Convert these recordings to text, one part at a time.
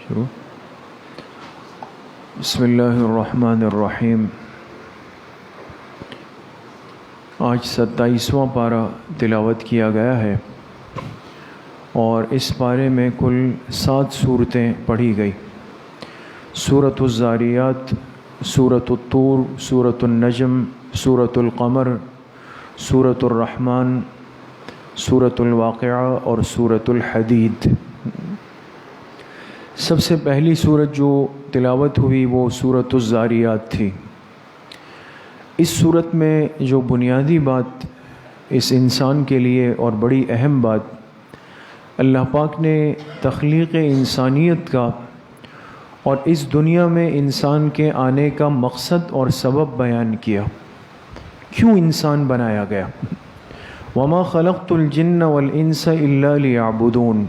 شروع بسم اللہ الرحمن الرحیم۔ آج 27واں پارہ تلاوت کیا گیا ہے اور اس پارے میں کل 7 صورتیں پڑھی گئی۔ سورۃ الذاریات، سورۃ الطور، سورۃ النجم، سورۃ القمر، سورۃ الرحمن، سورۃ الواقعہ اور سورۃ الحدید۔ سب سے پہلی سورت جو تلاوت ہوئی وہ سورۃ الذاریات تھی۔ اس صورت میں جو بنیادی بات اس انسان کے لیے اور بڑی اہم بات، اللہ پاک نے تخلیق انسانیت کا اور اس دنیا میں انسان کے آنے کا مقصد اور سبب بیان کیا۔ کیوں انسان بنایا گیا؟ وَمَا خَلَقْتُ الْجِنَّ وَالْإِنسَ إِلَّا لِيَعْبُدُونَ۔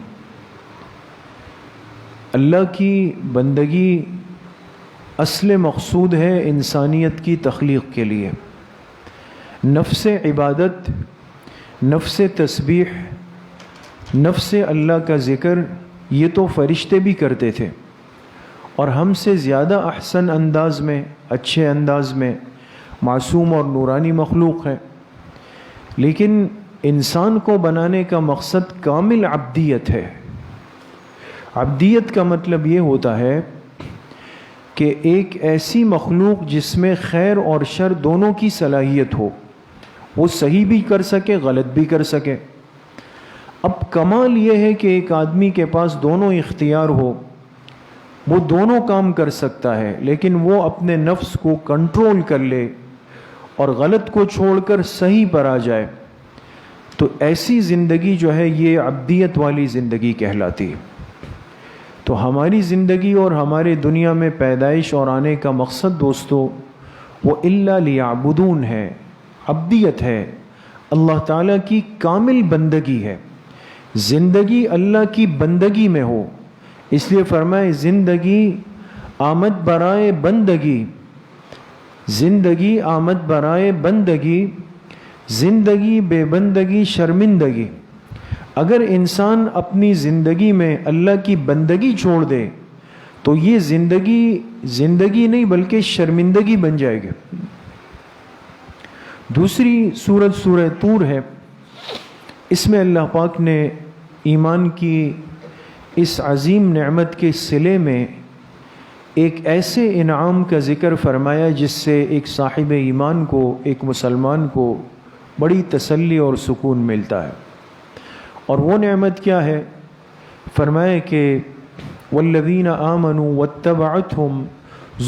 اللہ کی بندگی اصل مقصود ہے انسانیت کی تخلیق کے لیے۔ نفس عبادت، نفس تسبیح، نفس اللہ کا ذکر یہ تو فرشتے بھی کرتے تھے اور ہم سے زیادہ احسن انداز میں، اچھے انداز میں معصوم اور نورانی مخلوق ہے۔ لیکن انسان کو بنانے کا مقصد کامل عبدیت ہے۔ عبدیت کا مطلب یہ ہوتا ہے کہ ایک ایسی مخلوق جس میں خیر اور شر دونوں کی صلاحیت ہو، وہ صحیح بھی کر سکے، غلط بھی کر سکے۔ اب کمال یہ ہے کہ ایک آدمی کے پاس دونوں اختیار ہو، وہ دونوں کام کر سکتا ہے، لیکن وہ اپنے نفس کو کنٹرول کر لے اور غلط کو چھوڑ کر صحیح پر آ جائے، تو ایسی زندگی جو ہے یہ عبدیت والی زندگی کہلاتی ہے۔ تو ہماری زندگی اور ہمارے دنیا میں پیدائش اور آنے کا مقصد دوستو وہ الا لیعبدون ہے، عبدیت ہے، اللہ تعالیٰ کی کامل بندگی ہے۔ زندگی اللہ کی بندگی میں ہو، اس لیے فرمائے زندگی آمد برائے بندگی، زندگی آمد برائے بندگی، زندگی بے بندگی شرمندگی۔ اگر انسان اپنی زندگی میں اللہ کی بندگی چھوڑ دے تو یہ زندگی نہیں بلکہ شرمندگی بن جائے گی۔ دوسری سورت سورہ طور ہے۔ اس میں اللہ پاک نے ایمان کی اس عظیم نعمت کے صلے میں ایک ایسے انعام کا ذکر فرمایا جس سے ایک صاحب ایمان کو، ایک مسلمان کو بڑی تسلی اور سکون ملتا ہے۔ اور وہ نعمت کیا ہے؟ فرمایا کہ والذین آمنوا واتبعتهم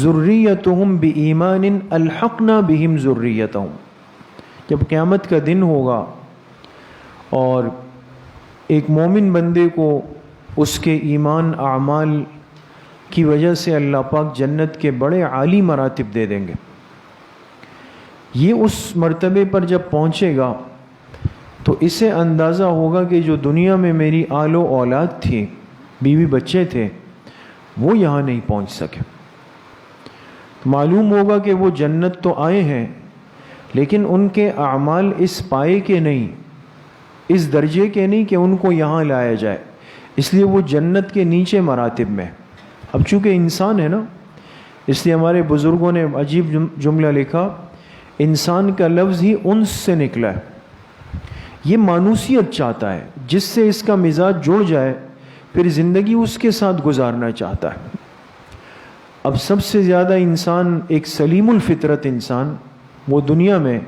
ذریتهم بایمان الحقنا بهم ذریتهم۔ جب قیامت کا دن ہوگا اور ایک مومن بندے کو اس کے ایمان اعمال کی وجہ سے اللہ پاک جنت کے بڑے عالی مراتب دے دیں گے۔ یہ اس مرتبے پر جب پہنچے گا تو اسے اندازہ ہوگا کہ جو دنیا میں میری آل و اولاد تھی، بیوی بچے تھے، وہ یہاں نہیں پہنچ سکے۔ معلوم ہوگا کہ وہ جنت تو آئے ہیں لیکن ان کے اعمال اس پائے کے نہیں، اس درجے کے نہیں کہ ان کو یہاں لایا جائے، اس لیے وہ جنت کے نیچے مراتب میں۔ اب چونکہ انسان ہے نا، اس لیے ہمارے بزرگوں نے عجیب جملہ لکھا، انسان کا لفظ ہی انس سے نکلا ہے۔ یہ مانوسیت چاہتا ہے، جس سے اس کا مزاج جڑ جائے پھر زندگی اس کے ساتھ گزارنا چاہتا ہے۔ اب سب سے زیادہ انسان، ایک سلیم الفطرت انسان، وہ دنیا میں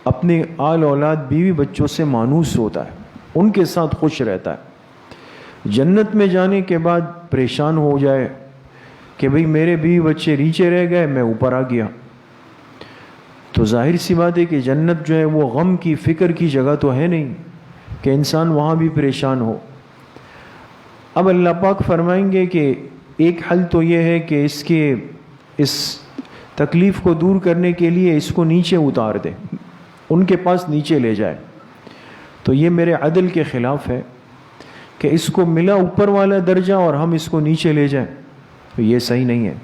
اپنے آل اولاد بیوی بچوں سے مانوس ہوتا ہے، ان کے ساتھ خوش رہتا ہے۔ جنت میں جانے کے بعد پریشان ہو جائے کہ بھئی میرے بیوی بچے نیچے رہ گئے، میں اوپر آ گیا، تو ظاہر سی بات ہے کہ جنت جو ہے وہ غم کی، فکر کی جگہ تو ہے نہیں کہ انسان وہاں بھی پریشان ہو۔ اب اللہ پاک فرمائیں گے کہ ایک حل تو یہ ہے کہ اس تکلیف کو دور کرنے کے لیے اس کو نیچے اتار دے، ان کے پاس نیچے لے جائے۔ تو یہ میرے عدل کے خلاف ہے کہ اس کو ملا اوپر والا درجہ اور ہم اس کو نیچے لے جائیں، تو یہ صحیح نہیں ہے۔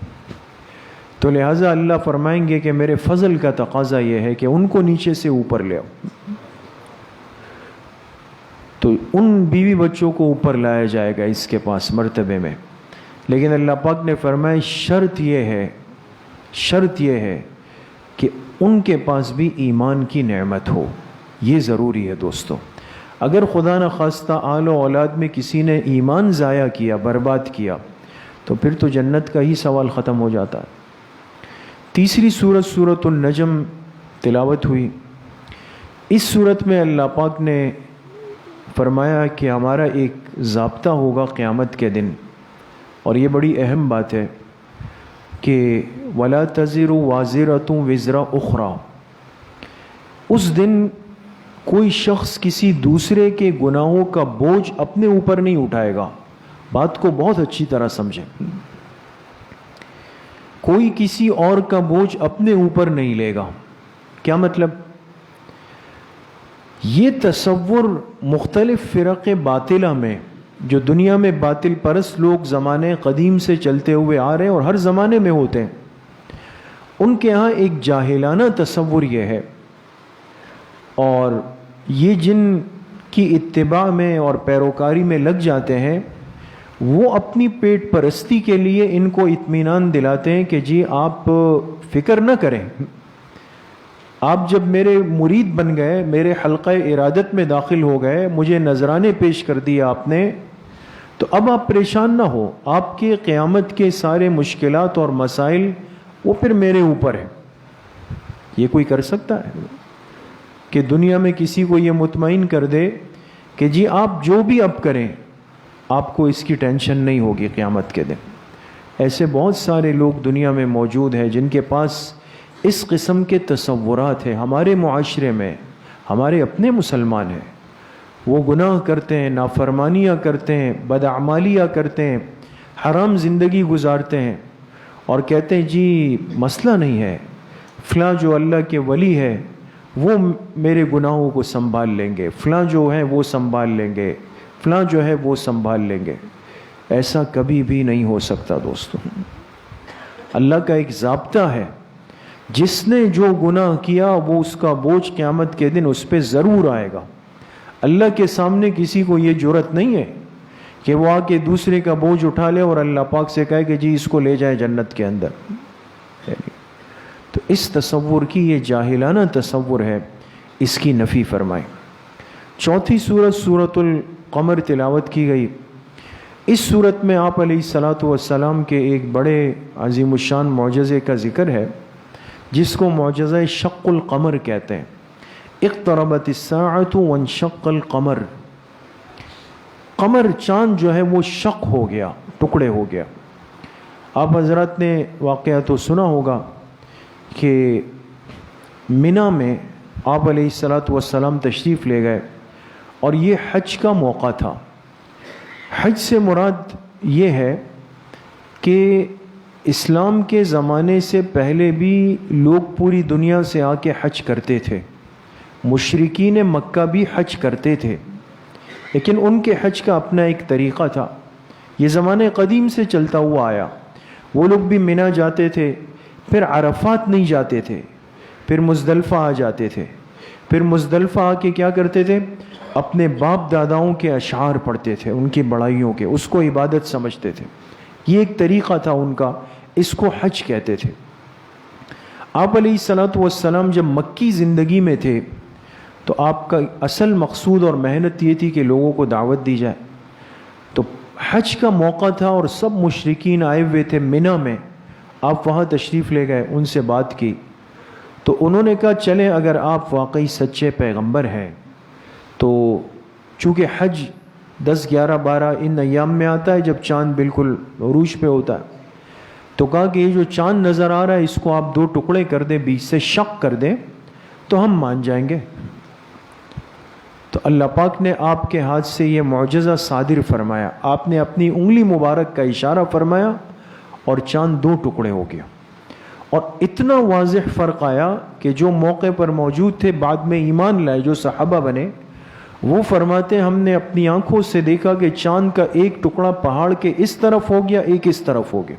تو لہٰذا اللہ فرمائیں گے کہ میرے فضل کا تقاضا یہ ہے کہ ان کو نیچے سے اوپر لے آؤ۔ تو ان بیوی بچوں کو اوپر لایا جائے گا اس کے پاس مرتبے میں، لیکن اللہ پاک نے فرمایا شرط یہ ہے کہ ان کے پاس بھی ایمان کی نعمت ہو. یہ ضروری ہے دوستو. اگر خدا نہ خواستہ آل و اولاد میں کسی نے ایمان ضائع کیا، برباد کیا، تو پھر تو جنت کا ہی سوال ختم ہو جاتا ہے. تیسری سورت سورۃ النجم تلاوت ہوئی. اس صورت میں اللہ پاک نے فرمایا کہ ہمارا ایک ضابطہ ہوگا قیامت کے دن، اور یہ بڑی اہم بات ہے کہ وَلَا تَزِرُ وَازِرَةٌ وِزْرَ أُخْرَى. اس دن کوئی شخص کسی دوسرے کے گناہوں کا بوجھ اپنے اوپر نہیں اٹھائے گا. بات کو بہت اچھی طرح سمجھیں. کوئی کسی اور کا بوجھ اپنے اوپر نہیں لے گا. کیا مطلب؟ یہ تصور مختلف فرق باطلہ میں، جو دنیا میں باطل پرست لوگ زمانے قدیم سے چلتے ہوئے آ رہے ہیں اور ہر زمانے میں ہوتے ہیں، ان کے ہاں ایک جاہلانہ تصور یہ ہے، اور یہ جن کی اتباع میں اور پیروکاری میں لگ جاتے ہیں، وہ اپنی پیٹ پرستی کے لیے ان کو اطمینان دلاتے ہیں کہ جی آپ فکر نہ کریں، آپ جب میرے مرید بن گئے، میرے حلقہ ارادت میں داخل ہو گئے، مجھے نذرانے پیش کر دیے آپ نے، تو اب آپ پریشان نہ ہو، آپ کے قیامت کے سارے مشکلات اور مسائل وہ پھر میرے اوپر ہے. یہ کوئی کر سکتا ہے کہ دنیا میں کسی کو یہ مطمئن کر دے کہ جی آپ جو بھی اب کریں آپ کو اس کی ٹینشن نہیں ہوگی قیامت کے دن؟ ایسے بہت سارے لوگ دنیا میں موجود ہیں جن کے پاس اس قسم کے تصورات ہیں. ہمارے معاشرے میں ہمارے اپنے مسلمان ہیں، وہ گناہ کرتے ہیں، نافرمانیاں کرتے ہیں، بدعمالیاں کرتے ہیں، حرام زندگی گزارتے ہیں، اور کہتے ہیں جی مسئلہ نہیں ہے، فلاں جو اللہ کے ولی ہے وہ میرے گناہوں کو سنبھال لیں گے، فلاں جو ہے وہ سنبھال لیں گے، فلاں جو ہے وہ سنبھال لیں گے. ایسا کبھی بھی نہیں ہو سکتا دوستو. اللہ کا ایک ضابطہ ہے، جس نے جو گناہ کیا وہ اس کا بوجھ قیامت کے دن اس پہ ضرور آئے گا. اللہ کے سامنے کسی کو یہ جرأت نہیں ہے کہ وہ آ کے دوسرے کا بوجھ اٹھا لے اور اللہ پاک سے کہے کہ جی اس کو لے جائیں جنت کے اندر. تو اس تصور کی، یہ جاہلانہ تصور ہے، اس کی نفی فرمائیں. چوتھی سورت سورۃ القمر تلاوت کی گئی. اس صورت میں آپ علیہ الصلاۃ والسلام کے ایک بڑے عظیم الشان معجزے کا ذکر ہے، جس کو معجزہ شق القمر کہتے ہیں. اقتربت الساعۃ وانشق القمر. قمر چاند جو ہے وہ شق ہو گیا، ٹکڑے ہو گیا. آپ حضرات نے واقعہ تو سنا ہوگا کہ منی میں آپ علیہ الصلاۃ والسلام تشریف لے گئے، اور یہ حج کا موقع تھا. حج سے مراد یہ ہے کہ اسلام کے زمانے سے پہلے بھی لوگ پوری دنیا سے آ کے حج کرتے تھے. مشرکین مکہ بھی حج کرتے تھے، لیکن ان کے حج کا اپنا ایک طریقہ تھا. یہ زمانے قدیم سے چلتا ہوا آیا. وہ لوگ بھی منی جاتے تھے، پھر عرفات نہیں جاتے تھے، پھر مزدلفہ آ جاتے تھے. پھر مزدلفہ آ کے کیا کرتے تھے؟ اپنے باپ داداؤں کے اشعار پڑھتے تھے، ان کی بڑائیوں کے، اس کو عبادت سمجھتے تھے. یہ ایک طریقہ تھا ان کا، اس کو حج کہتے تھے. آپ علیہ الصلاۃ والسلام جب مکی زندگی میں تھے تو آپ کا اصل مقصود اور محنت یہ تھی کہ لوگوں کو دعوت دی جائے. تو حج کا موقع تھا اور سب مشرکین آئے ہوئے تھے منی میں. آپ وہاں تشریف لے گئے، ان سے بات کی، تو انہوں نے کہا چلیں اگر آپ واقعی سچے پیغمبر ہیں تو، چونکہ حج 10، 11، 12 ان ایام میں آتا ہے جب چاند بالکل عروج پہ ہوتا ہے، تو کہا کہ یہ جو چاند نظر آ رہا ہے اس کو آپ 2 ٹکڑے کر دیں، بیچ سے شق کر دیں تو ہم مان جائیں گے. تو اللہ پاک نے آپ کے ہاتھ سے یہ معجزہ صادر فرمایا. آپ نے اپنی انگلی مبارک کا اشارہ فرمایا اور چاند 2 ٹکڑے ہو گیا. اور اتنا واضح فرق آیا کہ جو موقع پر موجود تھے بعد میں ایمان لائے، جو صحابہ بنے، وہ فرماتے ہیں ہم نے اپنی آنکھوں سے دیکھا کہ چاند کا ایک ٹکڑا پہاڑ کے اس طرف ہو گیا، ایک اس طرف ہو گیا،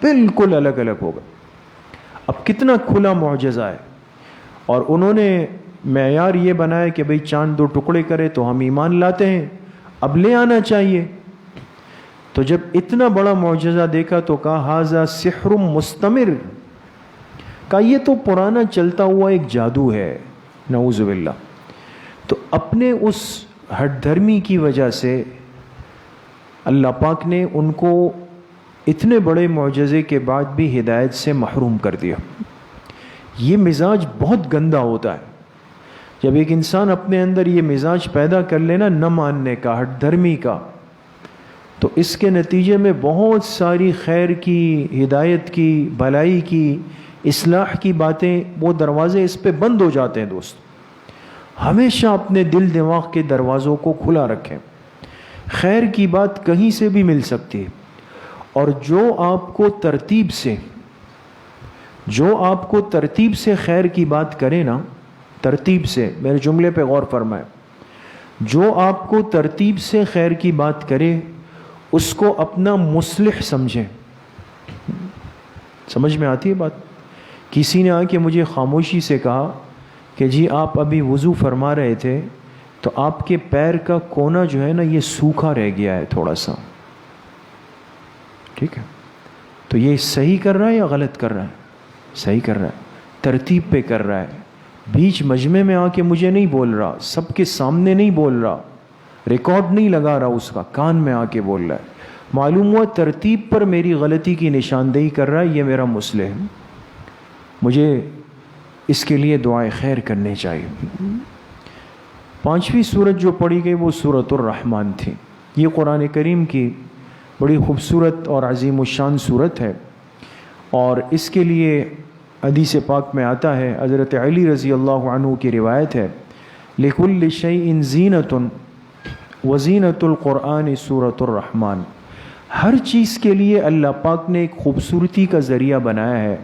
بالکل الگ الگ ہو گیا. اب کتنا کھلا معجزہ ہے. اور انہوں نے معیار یہ بنایا کہ بھئی چاند 2 ٹکڑے کرے تو ہم ایمان لاتے ہیں، اب لے آنا چاہیے. تو جب اتنا بڑا معجزہ دیکھا تو کہا ھذا سحر مستمر، کہا یہ تو پرانا چلتا ہوا ایک جادو ہے، نعوذ باللہ۔ تو اپنے اس ہٹ دھرمی کی وجہ سے اللہ پاک نے ان کو اتنے بڑے معجزے کے بعد بھی ہدایت سے محروم کر دیا۔ یہ مزاج بہت گندا ہوتا ہے جب ایک انسان اپنے اندر یہ مزاج پیدا کر لینا نہ ماننے کا، ہٹ دھرمی کا، تو اس کے نتیجے میں بہت ساری خیر کی، ہدایت کی، بھلائی کی، اصلاح کی باتیں، وہ دروازے اس پہ بند ہو جاتے ہیں۔ دوست ہمیشہ اپنے دل دماغ کے دروازوں کو کھلا رکھیں، خیر کی بات کہیں سے بھی مل سکتی ہے، اور جو آپ کو ترتیب سے خیر کی بات کرے نا، ترتیب سے، میرے جملے پہ غور فرمائیں، جو آپ کو ترتیب سے خیر کی بات کرے اس کو اپنا مصلح سمجھیں۔ سمجھ میں آتی ہے بات؟ کسی نے آ کے مجھے خاموشی سے کہا کہ جی آپ ابھی وضو فرما رہے تھے تو آپ کے پیر کا کونا جو ہے نا یہ سوکھا رہ گیا ہے تھوڑا سا، ٹھیک ہے، تو یہ صحیح کر رہا ہے یا غلط کر رہا ہے؟ صحیح کر رہا ہے، ترتیب پہ کر رہا ہے، بیچ مجمع میں آ کے مجھے نہیں بول رہا، سب کے سامنے نہیں بول رہا، ریکارڈ نہیں لگا رہا، اس کا کان میں آ کے بول رہا ہے، معلوم ہوا ترتیب پر میری غلطی کی نشاندہی کر رہا ہے، یہ میرا مصلح ہے، مجھے اس کے لیے دعائیں خیر کرنے چاہیے۔ 5ویں سورت جو پڑھی گئی وہ سورۃ الرحمن تھی۔ یہ قرآن کریم کی بڑی خوبصورت اور عظیم الشان سورت ہے، اور اس کے لیے حدیث پاک میں آتا ہے، حضرت علی رضی اللہ عنہ کی روایت ہے، لِكُلِّ شَيْءٍ زِینَةٌ وَزِینَةُ الْقُرْآنِ سورۃ الرحمن۔ ہر چیز کے لیے اللہ پاک نے ایک خوبصورتی کا ذریعہ بنایا ہے،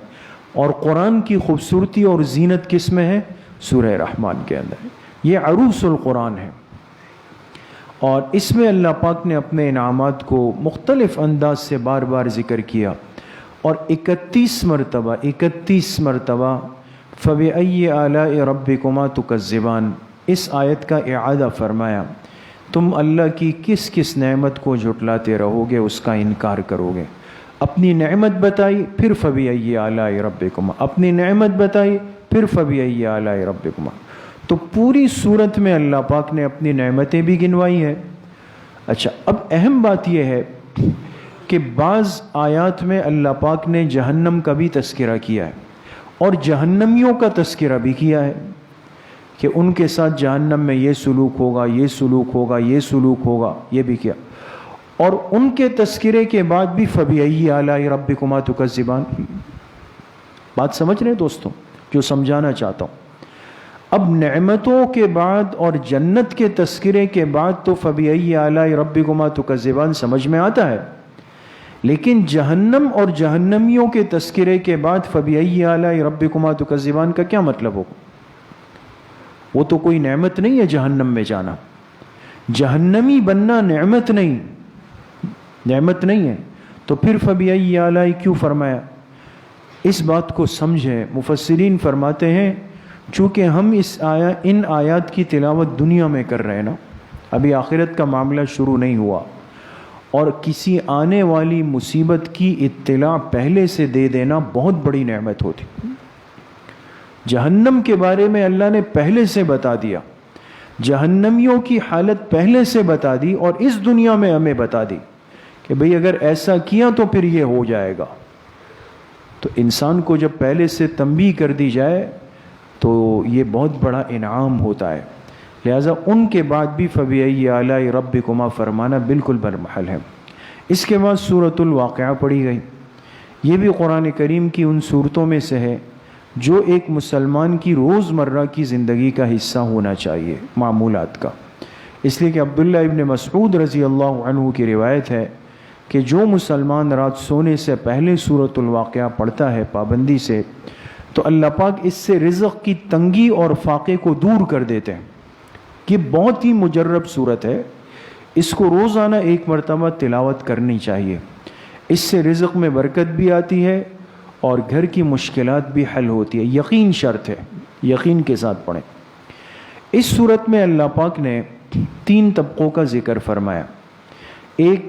اور قرآن کی خوبصورتی اور زینت کس میں ہے؟ سورہ رحمان کے اندر۔ یہ عروس القرآن ہے، اور اس میں اللہ پاک نے اپنے انعامات کو مختلف انداز سے بار بار ذکر کیا، اور 31 مرتبہ فَبِأَيِّ آلَاءِ رَبِّكُمَا تُكَذِّبَانِ، اس آیت کا اعادہ فرمایا، تم اللہ کی کس کس نعمت کو جھٹلاتے رہو گے، اس کا انکار کرو گے۔ اپنی نعمت بتائی، پھر فَبِأَيِّ آلَاءِ رَبِّكُمَا، اپنی نعمت بتائی، پھر فَبِأَيِّ آلَاءِ رَبِّكُمَا۔ تو پوری صورت میں اللہ پاک نے اپنی نعمتیں بھی گنوائی ہیں۔ اچھا، اب اہم بات یہ ہے کہ بعض آیات میں اللہ پاک نے جہنم کا بھی تذکرہ کیا ہے، اور جہنمیوں کا تذکرہ بھی کیا ہے کہ ان کے ساتھ جہنم میں یہ سلوک ہوگا، یہ سلوک ہوگا، یہ سلوک ہوگا، یہ بھی کیا، اور ان کے تذکرے کے بعد بھی فَبِأَيِّ آلَاءِ رَبِّكُمَا تُكَذِّبَانِ۔ بات سمجھ رہے ہیں دوستوں جو سمجھانا چاہتا ہوں؟ اب نعمتوں کے بعد اور جنت کے تذکرے کے بعد تو فَبِأَيِّ آلَاءِ رَبِّكُمَا تُكَذِّبَانِ سمجھ میں آتا ہے، لیکن جہنم اور جہنمیوں کے تذکرے کے بعد فَبِأَيِّ آلَاءِ رَبِّكُمَا تُكَذِّبَانِ کا کیا مطلب ہوگا؟ وہ تو کوئی نعمت نہیں ہے جہنم میں جانا، جہنمی بننا نعمت نہیں ہے، تو پھر فَبِأَيِّ آلَاءِ کیوں فرمایا؟ اس بات کو سمجھیں۔ مفسرین فرماتے ہیں چونکہ ہم ان آیات کی تلاوت دنیا میں کر رہے ہیں نا، ابھی آخرت کا معاملہ شروع نہیں ہوا، اور کسی آنے والی مصیبت کی اطلاع پہلے سے دے دینا بہت بڑی نعمت ہوتی۔ جہنم کے بارے میں اللہ نے پہلے سے بتا دیا، جہنمیوں کی حالت پہلے سے بتا دی، اور اس دنیا میں ہمیں بتا دی کہ بھئی اگر ایسا کیا تو پھر یہ ہو جائے گا۔ تو انسان کو جب پہلے سے تنبیہ کر دی جائے تو یہ بہت بڑا انعام ہوتا ہے، لہٰذا ان کے بعد بھی فَبِأَيِّ آلَاءِ رَبِّكُمَا فرمانا بالکل برمحل ہے۔ اس کے بعد سورۃ الواقعہ پڑھی گئی۔ یہ بھی قرآن کریم کی ان صورتوں میں سے ہے جو ایک مسلمان کی روزمرہ کی زندگی کا حصہ ہونا چاہیے، معمولات کا، اس لیے کہ عبداللہ ابن مسعود رضی اللہ عنہ کی روایت ہے کہ جو مسلمان رات سونے سے پہلے سورۃ الواقعہ پڑھتا ہے پابندی سے، تو اللہ پاک اس سے رزق کی تنگی اور فاقے کو دور کر دیتے ہیں۔ یہ بہت ہی مجرب صورت ہے، اس کو روزانہ 1 مرتبہ تلاوت کرنی چاہیے، اس سے رزق میں برکت بھی آتی ہے اور گھر کی مشکلات بھی حل ہوتی ہے۔ یقین شرط ہے، یقین کے ساتھ پڑھیں۔ اس صورت میں اللہ پاک نے 3 طبقوں کا ذکر فرمایا۔ ایک